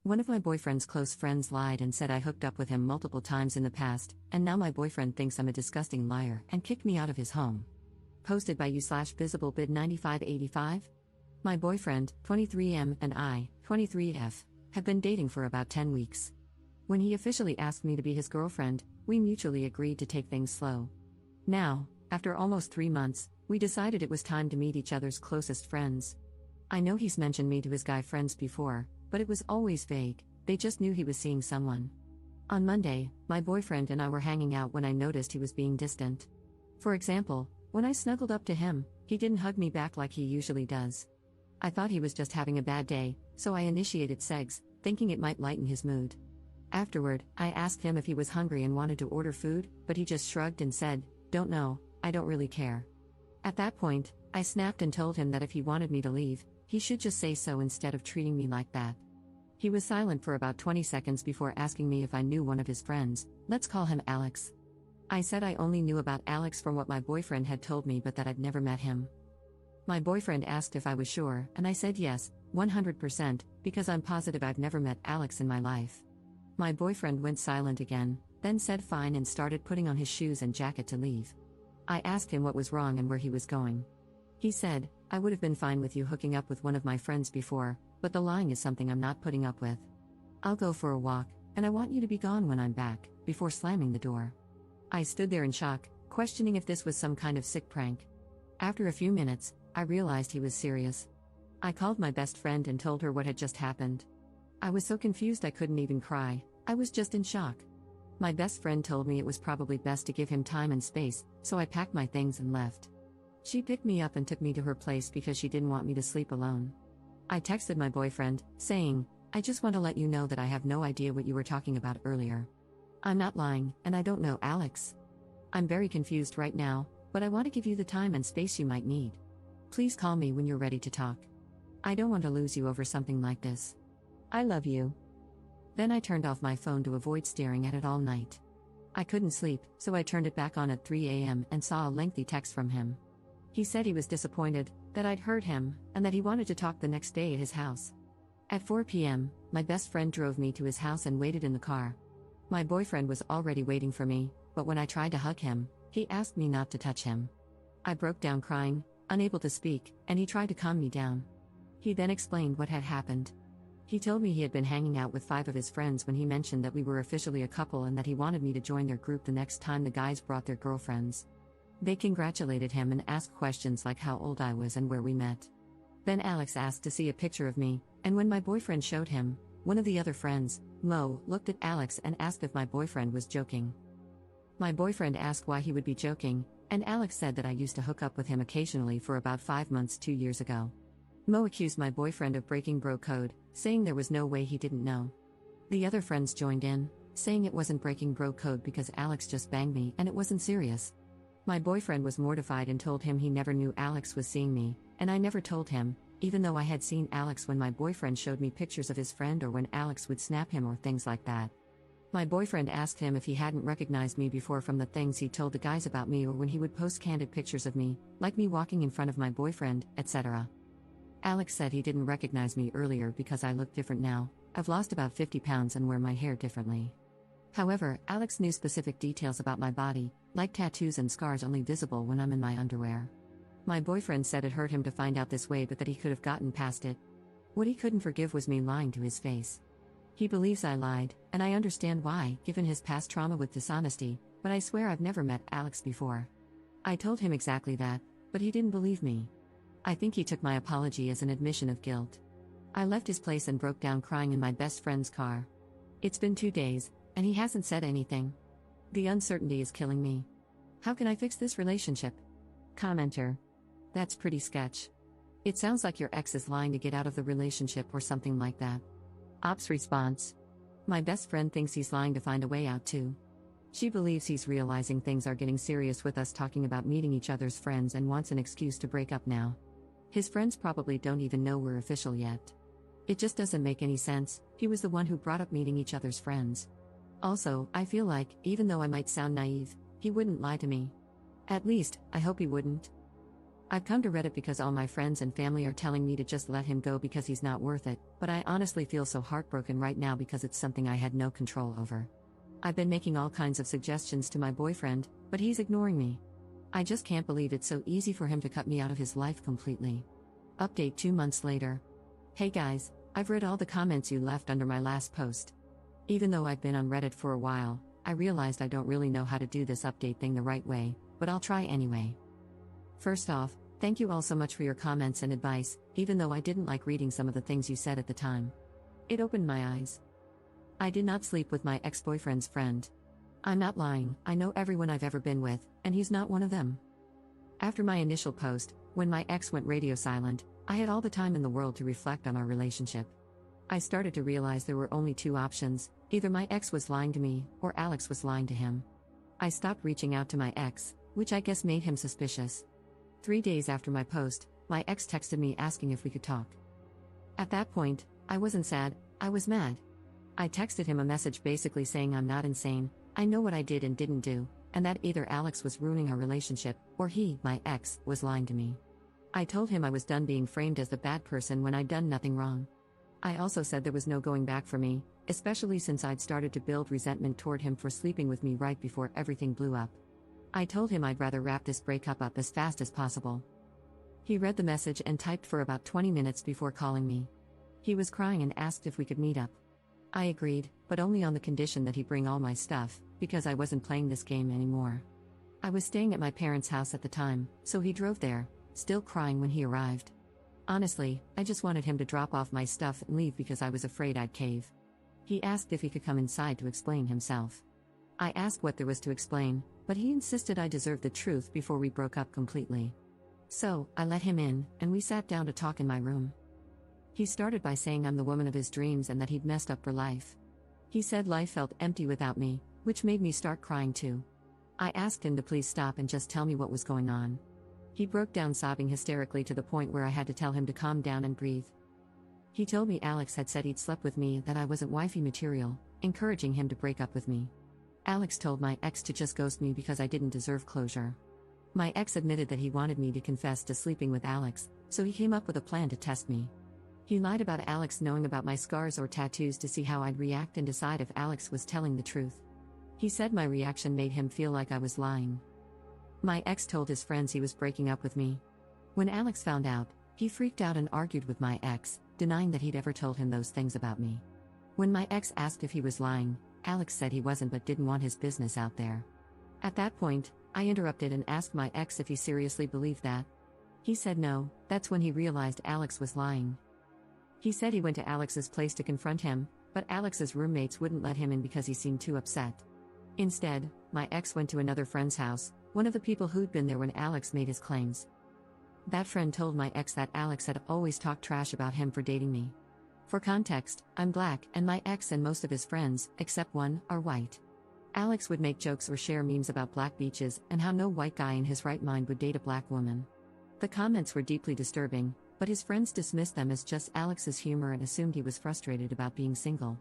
One of my boyfriend's close friends lied and said I hooked up with him multiple times in the past, and now my boyfriend thinks I'm a disgusting liar and kicked me out of his home. Posted by you/visiblebid9585. My boyfriend, 23M, and I, 23F, have been dating for about 10 weeks. When he officially asked me to be his girlfriend, we mutually agreed to take things slow. Now, after almost 3 months, we decided it was time to meet each other's closest friends. I know he's mentioned me to his guy friends before, but it was always vague, they just knew he was seeing someone. On Monday, my boyfriend and I were hanging out when I noticed he was being distant. For example, when I snuggled up to him, he didn't hug me back like he usually does. I thought he was just having a bad day, so I initiated sex, thinking it might lighten his mood. Afterward, I asked him if he was hungry and wanted to order food, but he just shrugged and said, "Don't know, I don't really care." At that point, I snapped and told him that if he wanted me to leave, he should just say so instead of treating me like that. He was silent for about 20 seconds before asking me if I knew one of his friends, let's call him Alex. I said I only knew about Alex from what my boyfriend had told me but that I'd never met him. My boyfriend asked if I was sure, and I said yes, 100%, because I'm positive I've never met Alex in my life. My boyfriend went silent again, then said fine and started putting on his shoes and jacket to leave. I asked him what was wrong and where he was going. He said, "I would have been fine with you hooking up with one of my friends before, but the lying is something I'm not putting up with. I'll go for a walk, and I want you to be gone when I'm back," before slamming the door. I stood there in shock, questioning if this was some kind of sick prank. After a few minutes, I realized he was serious. I called my best friend and told her what had just happened. I was so confused I couldn't even cry, I was just in shock. My best friend told me it was probably best to give him time and space, so I packed my things and left. She picked me up and took me to her place because she didn't want me to sleep alone. I texted my boyfriend, saying, "I just want to let you know that I have no idea what you were talking about earlier. I'm not lying, and I don't know Alex. I'm very confused right now, but I want to give you the time and space you might need. Please call me when you're ready to talk. I don't want to lose you over something like this. I love you." Then I turned off my phone to avoid staring at it all night. I couldn't sleep, so I turned it back on at 3 a.m. and saw a lengthy text from him. He said he was disappointed, that I'd hurt him, and that he wanted to talk the next day at his house. At 4 p.m., my best friend drove me to his house and waited in the car. My boyfriend was already waiting for me, but when I tried to hug him, he asked me not to touch him. I broke down crying, unable to speak, and he tried to calm me down. He then explained what had happened. He told me he had been hanging out with 5 of his friends when he mentioned that we were officially a couple and that he wanted me to join their group the next time the guys brought their girlfriends. They congratulated him and asked questions like how old I was and where we met. Then Alex asked to see a picture of me, and when my boyfriend showed him, one of the other friends, Mo, looked at Alex and asked if my boyfriend was joking. My boyfriend asked why he would be joking, and Alex said that I used to hook up with him occasionally for about 5 months 2 years ago. Mo accused my boyfriend of breaking bro code, saying there was no way he didn't know. The other friends joined in, saying it wasn't breaking bro code because Alex just banged me and it wasn't serious. My boyfriend was mortified and told him he never knew Alex was seeing me, and I never told him, even though I had seen Alex when my boyfriend showed me pictures of his friend or when Alex would snap him or things like that. My boyfriend asked him if he hadn't recognized me before from the things he told the guys about me or when he would post candid pictures of me, like me walking in front of my boyfriend, etc. Alex said he didn't recognize me earlier because I look different now. I've lost about 50 pounds and wear my hair differently. However, Alex knew specific details about my body, like tattoos and scars only visible when I'm in my underwear. My boyfriend said it hurt him to find out this way but that he could have gotten past it. What he couldn't forgive was me lying to his face. He believes I lied, and I understand why, given his past trauma with dishonesty, but I swear I've never met Alex before. I told him exactly that, but he didn't believe me. I think he took my apology as an admission of guilt. I left his place and broke down crying in my best friend's car. It's been 2 days, and he hasn't said anything. The uncertainty is killing me. How can I fix this relationship? Commenter. That's pretty sketch. It sounds like your ex is lying to get out of the relationship or something like that. Ops response. My best friend thinks he's lying to find a way out too. She believes he's realizing things are getting serious with us talking about meeting each other's friends and wants an excuse to break up now. His friends probably don't even know we're official yet. It just doesn't make any sense, he was the one who brought up meeting each other's friends. Also, I feel like, even though I might sound naive, he wouldn't lie to me. At least, I hope he wouldn't. I've come to Reddit because all my friends and family are telling me to just let him go because he's not worth it, but I honestly feel so heartbroken right now because it's something I had no control over. I've been making all kinds of suggestions to my boyfriend, but he's ignoring me. I just can't believe it's so easy for him to cut me out of his life completely. Update 2 months later. Hey guys, I've read all the comments you left under my last post. Even though I've been on Reddit for a while, I realized I don't really know how to do this update thing the right way, but I'll try anyway. First off, thank you all so much for your comments and advice, even though I didn't like reading some of the things you said at the time. It opened my eyes. I did not sleep with my ex-boyfriend's friend. I'm not lying, I know everyone I've ever been with, and he's not one of them. After my initial post, when my ex went radio silent, I had all the time in the world to reflect on our relationship. I started to realize there were only two options: either my ex was lying to me, or Alex was lying to him. I stopped reaching out to my ex, which I guess made him suspicious. 3 days after my post, my ex texted me asking if we could talk. At that point, I wasn't sad, I was mad. I texted him a message basically saying I'm not insane, I know what I did and didn't do, and that either Alex was ruining our relationship, or he, my ex, was lying to me. I told him I was done being framed as the bad person when I'd done nothing wrong. I also said there was no going back for me, especially since I'd started to build resentment toward him for sleeping with me right before everything blew up. I told him I'd rather wrap this breakup up as fast as possible. He read the message and typed for about 20 minutes before calling me. He was crying and asked if we could meet up. I agreed, but only on the condition that he bring all my stuff, because I wasn't playing this game anymore. I was staying at my parents' house at the time, so he drove there, still crying when he arrived. Honestly, I just wanted him to drop off my stuff and leave because I was afraid I'd cave. He asked if he could come inside to explain himself. I asked what there was to explain, but he insisted I deserved the truth before we broke up completely. So, I let him in, and we sat down to talk in my room. He started by saying I'm the woman of his dreams and that he'd messed up for life. He said life felt empty without me, which made me start crying too. I asked him to please stop and just tell me what was going on. He broke down sobbing hysterically to the point where I had to tell him to calm down and breathe. He told me Alex had said he'd slept with me, that I wasn't wifey material, encouraging him to break up with me. Alex told my ex to just ghost me because I didn't deserve closure. My ex admitted that he wanted me to confess to sleeping with Alex, so he came up with a plan to test me. He lied about Alex knowing about my scars or tattoos to see how I'd react and decide if Alex was telling the truth. He said my reaction made him feel like I was lying. My ex told his friends he was breaking up with me. When Alex found out, he freaked out and argued with my ex, denying that he'd ever told him those things about me. When my ex asked if he was lying, Alex said he wasn't but didn't want his business out there. At that point, I interrupted and asked my ex if he seriously believed that. He said no. That's when he realized Alex was lying. He said he went to Alex's place to confront him, but Alex's roommates wouldn't let him in because he seemed too upset. Instead, my ex went to another friend's house, one of the people who'd been there when Alex made his claims. That friend told my ex that Alex had always talked trash about him for dating me. For context, I'm black, and my ex and most of his friends, except one, are white. Alex would make jokes or share memes about black beaches and how no white guy in his right mind would date a black woman. The comments were deeply disturbing, but his friends dismissed them as just Alex's humor and assumed he was frustrated about being single.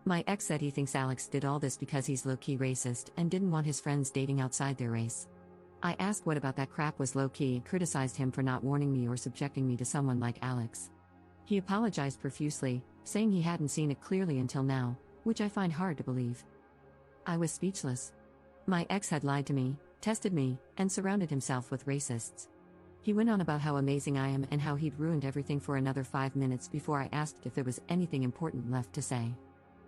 My ex said he thinks Alex did all this because he's low-key racist and didn't want his friends dating outside their race. I asked what about that crap was low-key and criticized him for not warning me or subjecting me to someone like Alex. He apologized profusely, saying he hadn't seen it clearly until now, which I find hard to believe. I was speechless. My ex had lied to me, tested me, and surrounded himself with racists. He went on about how amazing I am and how he'd ruined everything for another 5 minutes before I asked if there was anything important left to say.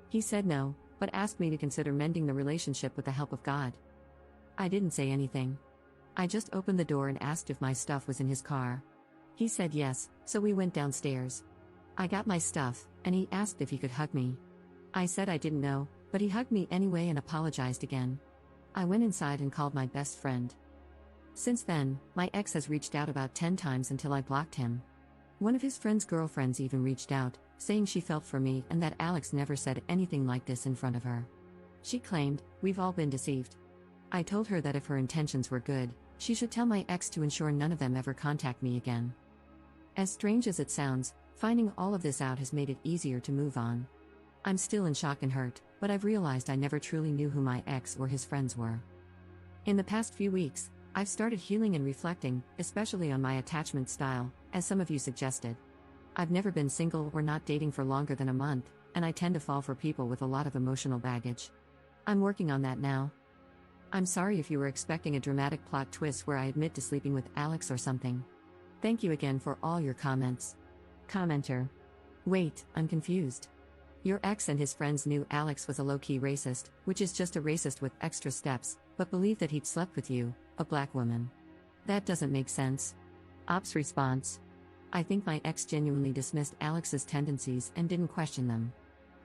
He said no, but asked me to consider mending the relationship with the help of God. I didn't say anything. I just opened the door and asked if my stuff was in his car. He said yes, so we went downstairs. I got my stuff, and he asked if he could hug me. I said I didn't know, but he hugged me anyway and apologized again. I went inside and called my best friend. Since then, my ex has reached out about 10 times until I blocked him. One of his friend's girlfriends even reached out, saying she felt for me and that Alex never said anything like this in front of her. She claimed, "We've all been deceived." I told her that if her intentions were good, she should tell my ex to ensure none of them ever contact me again. As strange as it sounds, finding all of this out has made it easier to move on. I'm still in shock and hurt, but I've realized I never truly knew who my ex or his friends were. In the past few weeks, I've started healing and reflecting, especially on my attachment style, as some of you suggested. I've never been single or not dating for longer than a month, and I tend to fall for people with a lot of emotional baggage. I'm working on that now. I'm sorry if you were expecting a dramatic plot twist where I admit to sleeping with Alex or something. Thank you again for all your comments. Commenter. Wait, I'm confused. Your ex and his friends knew Alex was a low-key racist, which is just a racist with extra steps, but believed that he'd slept with you, a black woman. That doesn't make sense. Ops response. I think my ex genuinely dismissed Alex's tendencies and didn't question them.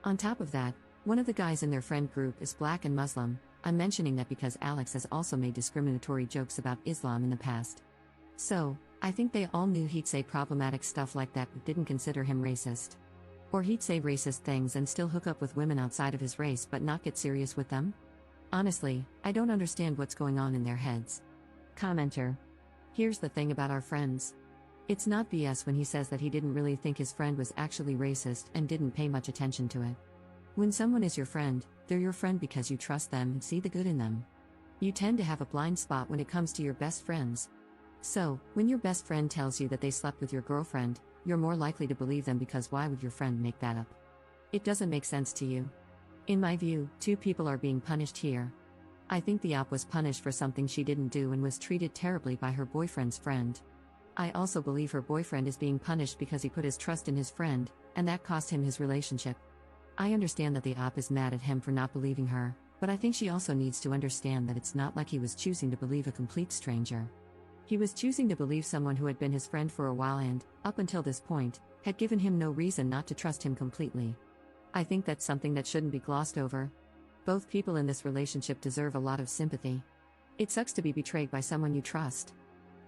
On top of that, one of the guys in their friend group is black and Muslim. I'm mentioning that because Alex has also made discriminatory jokes about Islam in the past. So, I think they all knew he'd say problematic stuff like that but didn't consider him racist. Or he'd say racist things and still hook up with women outside of his race but not get serious with them? Honestly, I don't understand what's going on in their heads. Commenter. Here's the thing about our friends. It's not BS when he says that he didn't really think his friend was actually racist and didn't pay much attention to it. When someone is your friend, they're your friend because you trust them and see the good in them. You tend to have a blind spot when it comes to your best friends. So, when your best friend tells you that they slept with your girlfriend, you're more likely to believe them because why would your friend make that up? It doesn't make sense to you. In my view, two people are being punished here. I think the op was punished for something she didn't do and was treated terribly by her boyfriend's friend. I also believe her boyfriend is being punished because he put his trust in his friend, and that cost him his relationship. I understand that the op is mad at him for not believing her, but I think she also needs to understand that it's not like he was choosing to believe a complete stranger. He was choosing to believe someone who had been his friend for a while and, up until this point, had given him no reason not to trust him completely. I think that's something that shouldn't be glossed over. Both people in this relationship deserve a lot of sympathy. It sucks to be betrayed by someone you trust.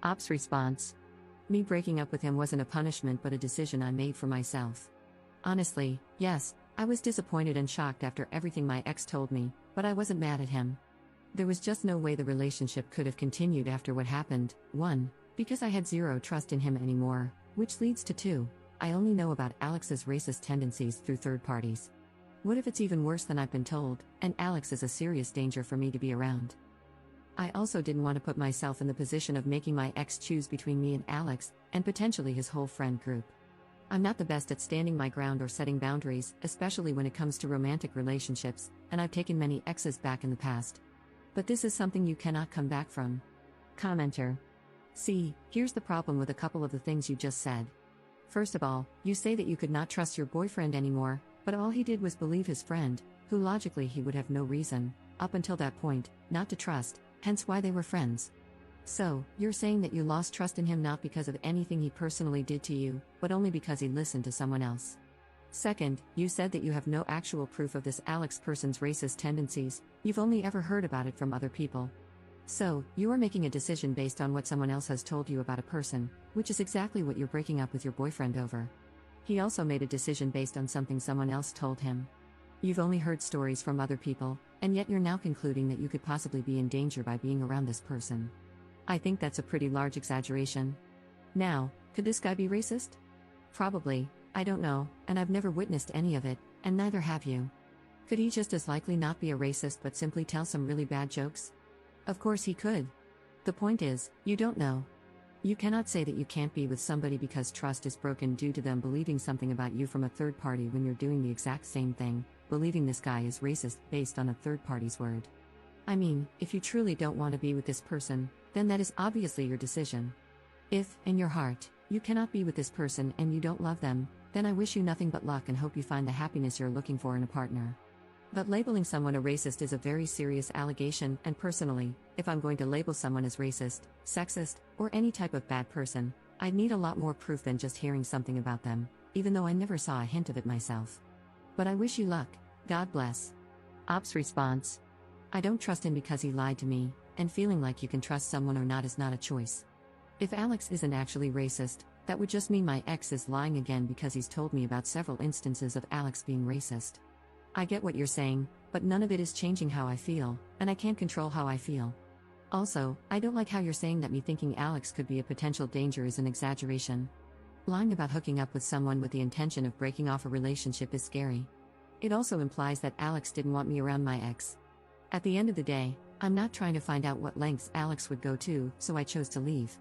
Op's response. Me breaking up with him wasn't a punishment but a decision I made for myself. Honestly, yes, I was disappointed and shocked after everything my ex told me, but I wasn't mad at him. There was just no way the relationship could have continued after what happened. 1. Because I had zero trust in him anymore, which leads to 2. I only know about Alex's racist tendencies through third parties. What if it's even worse than I've been told, and Alex is a serious danger for me to be around? I also didn't want to put myself in the position of making my ex choose between me and Alex, and potentially his whole friend group. I'm not the best at standing my ground or setting boundaries, especially when it comes to romantic relationships, and I've taken many exes back in the past. But this is something you cannot come back from. Commenter. See, here's the problem with a couple of the things you just said. First of all, you say that you could not trust your boyfriend anymore, but all he did was believe his friend, who logically he would have no reason, up until that point, not to trust, hence why they were friends. So, you're saying that you lost trust in him not because of anything he personally did to you, but only because he listened to someone else. Second, you said that you have no actual proof of this Alex person's racist tendencies, you've only ever heard about it from other people. So, you are making a decision based on what someone else has told you about a person, which is exactly what you're breaking up with your boyfriend over. He also made a decision based on something someone else told him. You've only heard stories from other people, and yet you're now concluding that you could possibly be in danger by being around this person. I think that's a pretty large exaggeration. Now, could this guy be racist? Probably, I don't know, and I've never witnessed any of it, and neither have you. Could he just as likely not be a racist but simply tell some really bad jokes? Of course he could. The point is, you don't know. You cannot say that you can't be with somebody because trust is broken due to them believing something about you from a third party when you're doing the exact same thing, believing this guy is racist based on a third party's word. I mean, if you truly don't want to be with this person, then that is obviously your decision. If, in your heart, you cannot be with this person and you don't love them, then I wish you nothing but luck and hope you find the happiness you're looking for in a partner. But labeling someone a racist is a very serious allegation, and personally, if I'm going to label someone as racist, sexist, or any type of bad person, I'd need a lot more proof than just hearing something about them, even though I never saw a hint of it myself. But I wish you luck, God bless. Op's response. I don't trust him because he lied to me, and feeling like you can trust someone or not is not a choice. If Alex isn't actually racist, that would just mean my ex is lying again because he's told me about several instances of Alex being racist. I get what you're saying, but none of it is changing how I feel, and I can't control how I feel. Also, I don't like how you're saying that me thinking Alex could be a potential danger is an exaggeration. Lying about hooking up with someone with the intention of breaking off a relationship is scary. It also implies that Alex didn't want me around my ex. At the end of the day, I'm not trying to find out what lengths Alex would go to, so I chose to leave.